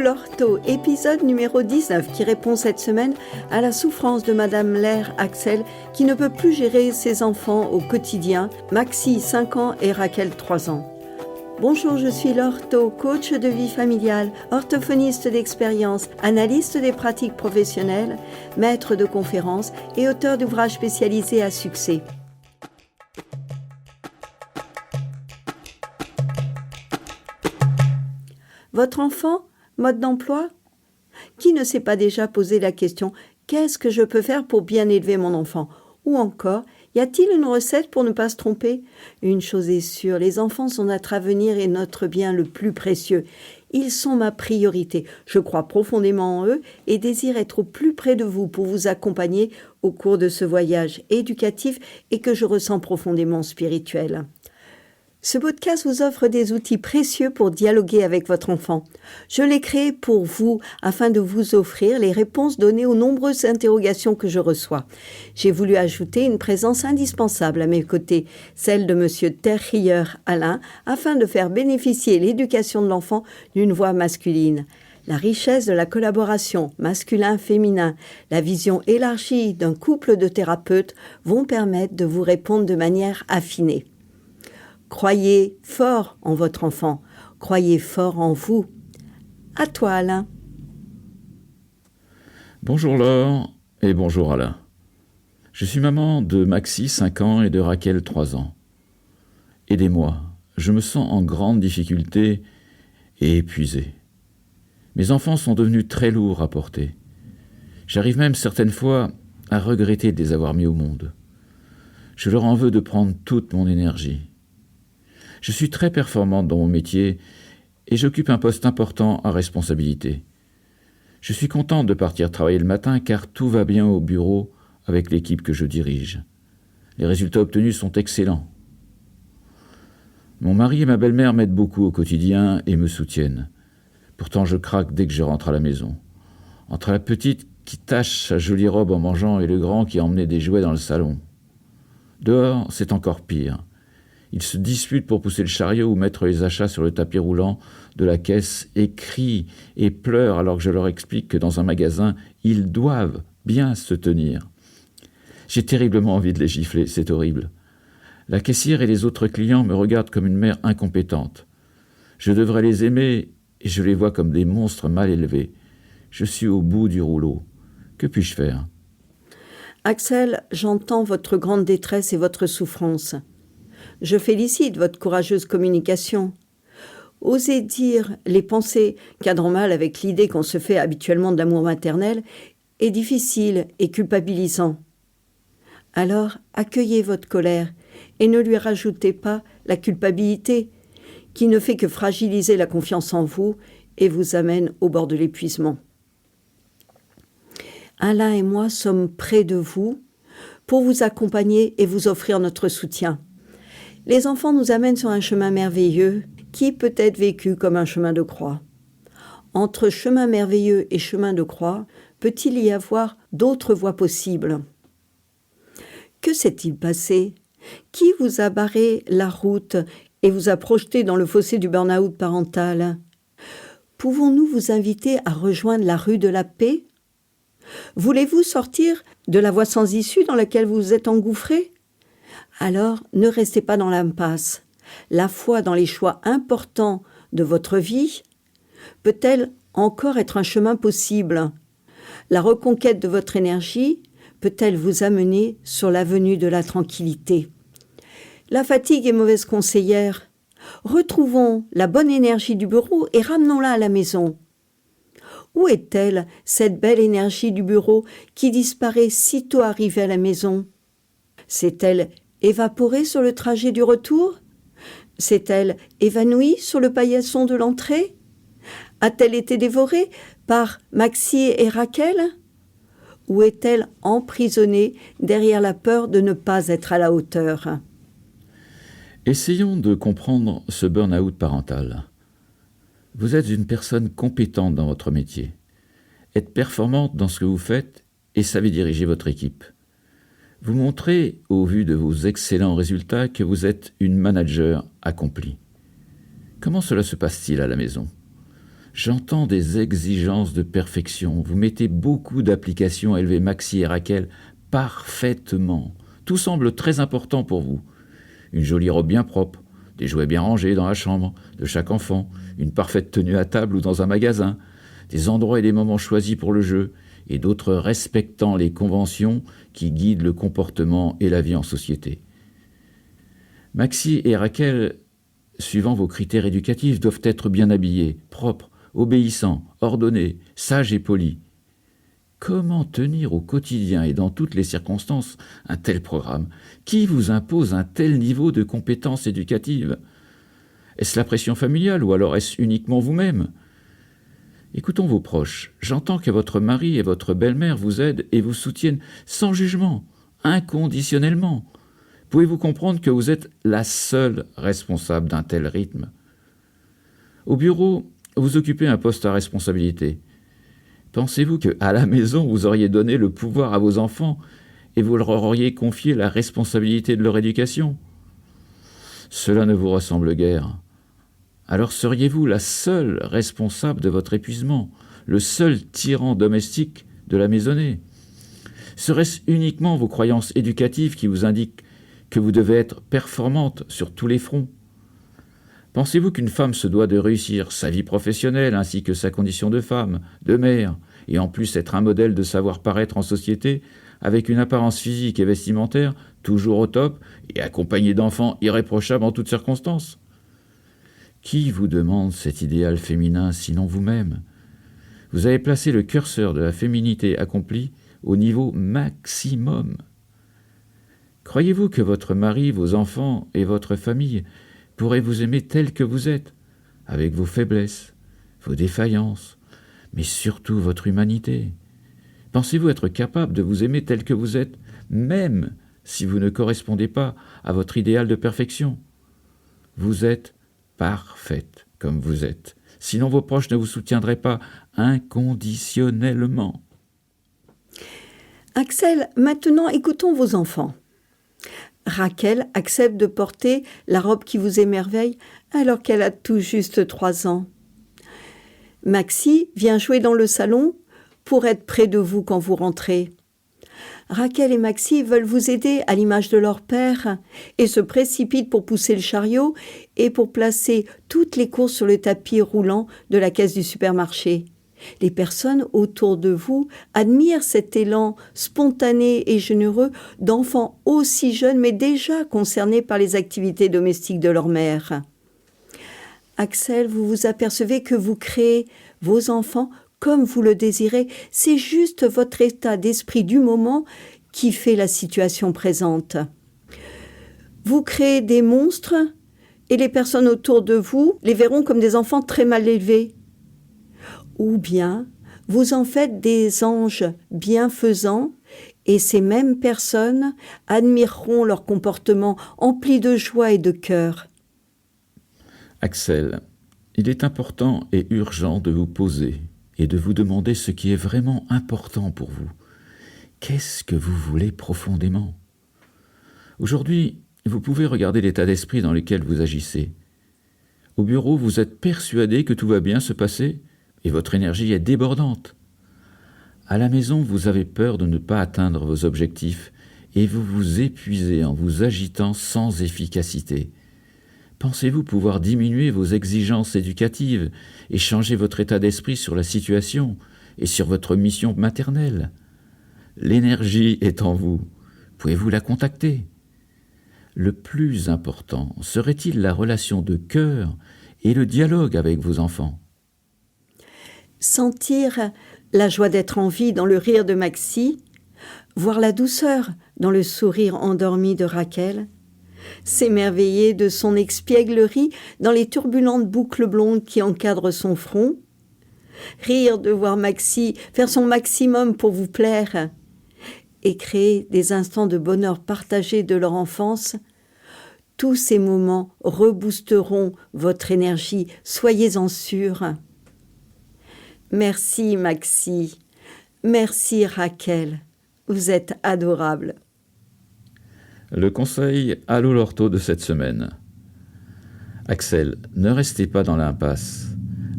l'ortho, épisode numéro 19 qui répond cette semaine à la souffrance de Madame Lair Axel qui ne peut plus gérer ses enfants au quotidien, Maxi 5 ans et Raquel 3 ans. Bonjour, je suis l'ortho, coach de vie familiale, orthophoniste d'expérience, analyste des pratiques professionnelles, maître de conférences et auteur d'ouvrages spécialisés à succès. Votre enfant, mode d'emploi ? Qui ne s'est pas déjà posé la question « Qu'est-ce que je peux faire pour bien élever mon enfant ?» Ou encore « Y a-t-il une recette pour ne pas se tromper ?» Une chose est sûre, les enfants sont notre avenir et notre bien le plus précieux. Ils sont ma priorité. Je crois profondément en eux et désire être au plus près de vous pour vous accompagner au cours de ce voyage éducatif et que je ressens profondément spirituel. Ce podcast vous offre des outils précieux pour dialoguer avec votre enfant. Je l'ai créé pour vous afin de vous offrir les réponses données aux nombreuses interrogations que je reçois. J'ai voulu ajouter une présence indispensable à mes côtés, celle de Monsieur Terrier Alain, afin de faire bénéficier l'éducation de l'enfant d'une voix masculine. La richesse de la collaboration masculin-féminin, la vision élargie d'un couple de thérapeutes vont permettre de vous répondre de manière affinée. Croyez fort en votre enfant, croyez fort en vous. À toi, Alain. Bonjour Laure et bonjour Alain. Je suis maman de Maxi, 5 ans, et de Raquel, 3 ans. Aidez-moi, je me sens en grande difficulté et épuisé. Mes enfants sont devenus très lourds à porter. J'arrive même certaines fois à regretter de les avoir mis au monde. Je leur en veux de prendre toute mon énergie. Je suis très performante dans mon métier et j'occupe un poste important à responsabilité. Je suis contente de partir travailler le matin car tout va bien au bureau avec l'équipe que je dirige. Les résultats obtenus sont excellents. Mon mari et ma belle-mère m'aident beaucoup au quotidien et me soutiennent. Pourtant, je craque dès que je rentre à la maison. Entre la petite qui tâche sa jolie robe en mangeant et le grand qui a emmené des jouets dans le salon. Dehors, c'est encore pire. Ils se disputent pour pousser le chariot ou mettre les achats sur le tapis roulant de la caisse et crient et pleurent alors que je leur explique que dans un magasin, ils doivent bien se tenir. J'ai terriblement envie de les gifler, c'est horrible. La caissière et les autres clients me regardent comme une mère incompétente. Je devrais les aimer et je les vois comme des monstres mal élevés. Je suis au bout du rouleau. Que puis-je faire ? Axel, j'entends votre grande détresse et votre souffrance. Je félicite votre courageuse communication. Oser dire les pensées cadrant mal avec l'idée qu'on se fait habituellement de l'amour maternel est difficile et culpabilisant. Alors, accueillez votre colère et ne lui rajoutez pas la culpabilité qui ne fait que fragiliser la confiance en vous et vous amène au bord de l'épuisement. Alain et moi sommes près de vous pour vous accompagner et vous offrir notre soutien. Les enfants nous amènent sur un chemin merveilleux qui peut être vécu comme un chemin de croix. Entre chemin merveilleux et chemin de croix, peut-il y avoir d'autres voies possibles ? Que s'est-il passé ? Qui vous a barré la route et vous a projeté dans le fossé du burn-out parental ? Pouvons-nous vous inviter à rejoindre la rue de la paix ? Voulez-vous sortir de la voie sans issue dans laquelle vous vous êtes engouffré ? Alors, ne restez pas dans l'impasse. La foi dans les choix importants de votre vie peut-elle encore être un chemin possible ? La reconquête de votre énergie peut-elle vous amener sur l'avenue de la tranquillité ? La fatigue est mauvaise conseillère. Retrouvons la bonne énergie du bureau et ramenons-la à la maison. Où est-elle, cette belle énergie du bureau qui disparaît sitôt arrivée à la maison ? S'est-elle évaporée sur le trajet du retour ? S'est-elle évanouie sur le paillasson de l'entrée ? A-t-elle été dévorée par Maxi et Raquel ? Ou est-elle emprisonnée derrière la peur de ne pas être à la hauteur ? Essayons de comprendre ce burn-out parental. Vous êtes une personne compétente dans votre métier. Êtes performante dans ce que vous faites et savez diriger votre équipe. Vous montrez, au vu de vos excellents résultats, que vous êtes une manager accomplie. Comment cela se passe-t-il à la maison ? J'entends des exigences de perfection. Vous mettez beaucoup d'applications à élever Maxi et Raquel parfaitement. Tout semble très important pour vous. Une jolie robe bien propre, des jouets bien rangés dans la chambre de chaque enfant, une parfaite tenue à table ou dans un magasin, des endroits et des moments choisis pour le jeu, et d'autres respectant les conventions qui guident le comportement et la vie en société. Maxi et Raquel, suivant vos critères éducatifs, doivent être bien habillés, propres, obéissants, ordonnés, sages et polis. Comment tenir au quotidien et dans toutes les circonstances un tel programme? Qui vous impose un tel niveau de compétences éducatives? Est-ce la pression familiale ou alors est-ce uniquement vous-même? Écoutons vos proches. J'entends que votre mari et votre belle-mère vous aident et vous soutiennent sans jugement, inconditionnellement. Pouvez-vous comprendre que vous êtes la seule responsable d'un tel rythme? Au bureau, vous occupez un poste à responsabilité. Pensez-vous qu'à la maison, vous auriez donné le pouvoir à vos enfants et vous leur auriez confié la responsabilité de leur éducation? Cela ne vous ressemble guère. Alors seriez-vous la seule responsable de votre épuisement, le seul tyran domestique de la maisonnée? Serait-ce uniquement vos croyances éducatives qui vous indiquent que vous devez être performante sur tous les fronts? Pensez-vous qu'une femme se doit de réussir sa vie professionnelle ainsi que sa condition de femme, de mère, et en plus être un modèle de savoir paraître en société avec une apparence physique et vestimentaire toujours au top et accompagnée d'enfants irréprochables en toutes circonstances? Qui vous demande cet idéal féminin sinon vous-même? Vous avez placé le curseur de la féminité accomplie au niveau maximum. Croyez-vous que votre mari, vos enfants et votre famille pourraient vous aimer tel que vous êtes, avec vos faiblesses, vos défaillances, mais surtout votre humanité? Pensez-vous être capable de vous aimer tel que vous êtes, même si vous ne correspondez pas à votre idéal de perfection? Vous êtes parfaite comme vous êtes, sinon vos proches ne vous soutiendraient pas inconditionnellement. Axel, maintenant écoutons vos enfants. Raquel accepte de porter la robe qui vous émerveille alors qu'elle a tout juste 3 ans. Maxi vient jouer dans le salon pour être près de vous quand vous rentrez. Raquel et Maxi veulent vous aider à l'image de leur père et se précipitent pour pousser le chariot et pour placer toutes les courses sur le tapis roulant de la caisse du supermarché. Les personnes autour de vous admirent cet élan spontané et généreux d'enfants aussi jeunes mais déjà concernés par les activités domestiques de leur mère. Axel, vous vous apercevez que vous créez vos enfants comme vous le désirez. C'est juste votre état d'esprit du moment qui fait la situation présente. Vous créez des monstres et les personnes autour de vous les verront comme des enfants très mal élevés. Ou bien vous en faites des anges bienfaisants et ces mêmes personnes admireront leur comportement empli de joie et de cœur. Axel, il est important et urgent de vous poser et de vous demander ce qui est vraiment important pour vous. Qu'est-ce que vous voulez profondément? Aujourd'hui, vous pouvez regarder l'état d'esprit dans lequel vous agissez. Au bureau, vous êtes persuadé que tout va bien se passer et votre énergie est débordante. À la maison, vous avez peur de ne pas atteindre vos objectifs et vous vous épuisez en vous agitant sans efficacité. Pensez-vous pouvoir diminuer vos exigences éducatives et changer votre état d'esprit sur la situation et sur votre mission maternelle? L'énergie est en vous. Pouvez-vous la contacter? Le plus important serait-il la relation de cœur et le dialogue avec vos enfants? Sentir la joie d'être en vie dans le rire de Maxi, voir la douceur dans le sourire endormi de Raquel, s'émerveiller de son espièglerie dans les turbulentes boucles blondes qui encadrent son front, rire de voir Maxi faire son maximum pour vous plaire et créer des instants de bonheur partagés de leur enfance, tous ces moments reboosteront votre énergie, soyez-en sûrs. Merci Maxi, merci Raquel, vous êtes adorables. Le conseil Allo l'ortho de cette semaine. Axel, ne restez pas dans l'impasse.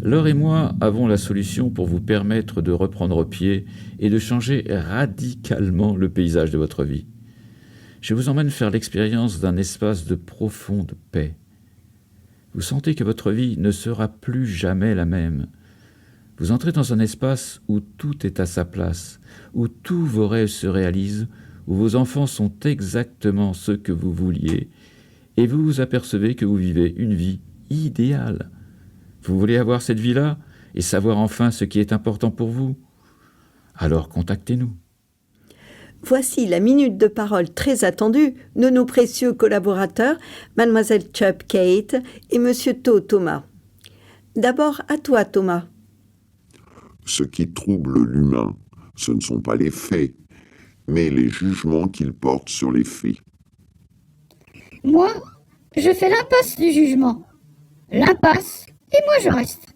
Laure et moi avons la solution pour vous permettre de reprendre pied et de changer radicalement le paysage de votre vie. Je vous emmène faire l'expérience d'un espace de profonde paix. Vous sentez que votre vie ne sera plus jamais la même. Vous entrez dans un espace où tout est à sa place, où tous vos rêves se réalisent, où vos enfants sont exactement ceux que vous vouliez, et vous vous apercevez que vous vivez une vie idéale. Vous voulez avoir cette vie-là et savoir enfin ce qui est important pour vous? Alors contactez-nous. Voici la minute de parole très attendue de nos précieux collaborateurs, Mademoiselle Chubb Kate et Monsieur To Thomas. D'abord à toi Thomas. Ce qui trouble l'humain, ce ne sont pas les faits, mais les jugements qu'il porte sur les faits. Moi, je fais l'impasse du jugement. L'impasse, et moi je reste.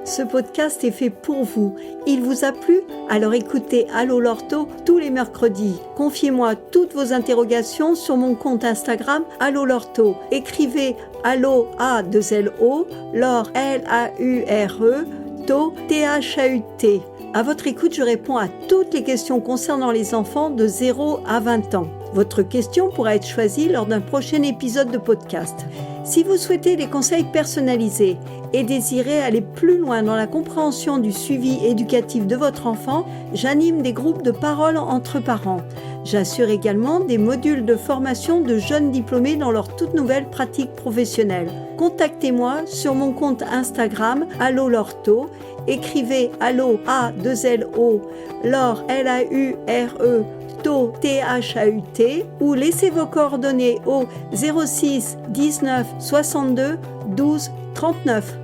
Ce podcast est fait pour vous. Il vous a plu? Alors écoutez Allo Lorto tous les mercredis. Confiez-moi toutes vos interrogations sur mon compte Instagram Allo Lorto. Écrivez Allo A2LO, Laure L-A-U-R-E, To T-H-A-U-T. À votre écoute, je réponds à toutes les questions concernant les enfants de 0 à 20 ans. Votre question pourra être choisie lors d'un prochain épisode de podcast. Si vous souhaitez des conseils personnalisés et désirez aller plus loin dans la compréhension du suivi éducatif de votre enfant, j'anime des groupes de parole entre parents. J'assure également des modules de formation de jeunes diplômés dans leur toute nouvelle pratique professionnelle. Contactez-moi sur mon compte Instagram Allo Lorto. Écrivez Allo A2LO, Laure L-A-U-R-E, To T-H-A-U-T ou laissez vos coordonnées au 06 19 62 12 39.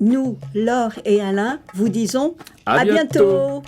Nous, Laure et Alain, vous disons à bientôt.